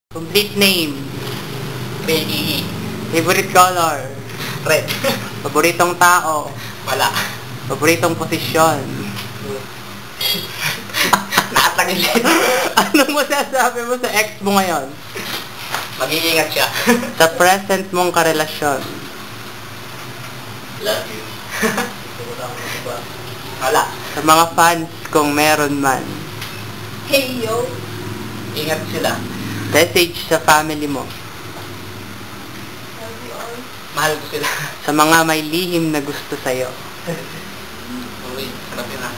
Complete name. Benny. Favorite color. Red. Paboritong tao. Wala. Paboritong posisyon. Nakatagilid. Anong masasabi mo sa ex mo ngayon? Mag-iingat siya. Sa present mong karelasyon. Love you. Wala. Sa mga fans kung meron man. Hey yo. Ingat sila. Message sa family mo. Mahal ko sila. Sa mga may lihim na gusto sa'yo. Uy, sarap yun ah.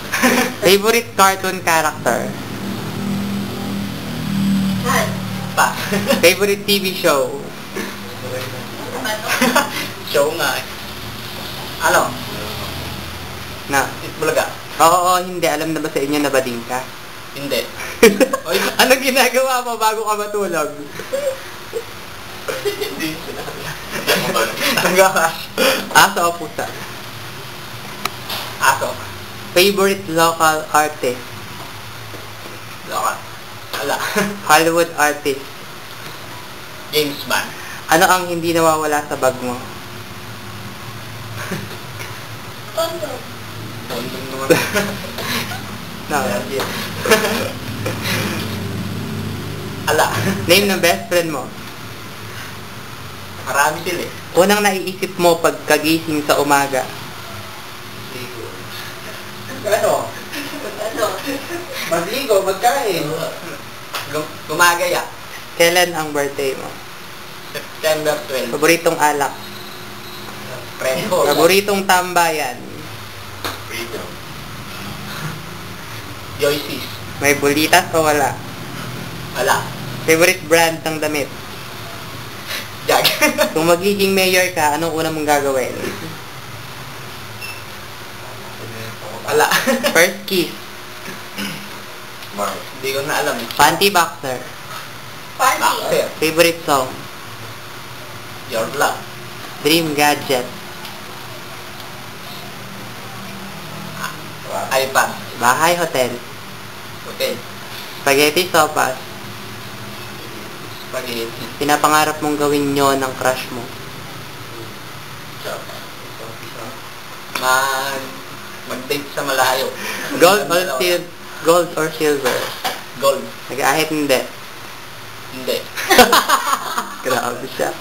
Favorite cartoon character. Pa. Favorite TV show. Show nga eh. Ano? Na. Bulaga? Oo, hindi. Alam na ba sa inyo na bading ka? Hindi. Oy, Ano ginagawa mo bago ka matulog? hindi sila. Nagawa. Aso o pusa? Aso. Favorite local artist. Loka. Wala. Hollywood artist. James Bond. Ano ang hindi nawawala sa bag mo? Tondong naman. No. Ala. Name ng best friend mo. Marami sila eh. Unang naiisip mo pagkagising sa umaga. Ano? Magligo, magkain. Gumagaya. Kailan ang birthday mo? September 12. Paboritong alak. Preho. Paboritong tambayan. Freedom. Joyce's. May bulitas o wala? Wala. Favorite brand ng damit. Jag. Kung magiging mayor ka, anong una mong gagawin? Wala. First kiss. Hindi ko na alam. Panty boxer. Boxer. Favorite song. Your Love. Dream gadget. iPad. Bahay, hotel. Okay. Spaghetti sopas. Spaghetti. Pinapangarap mong gawin nyo ng crush mo. Mag-date sa malayo. Gold or silver? Gold. Nag-ahit hindi. Hindi. Grabe siya.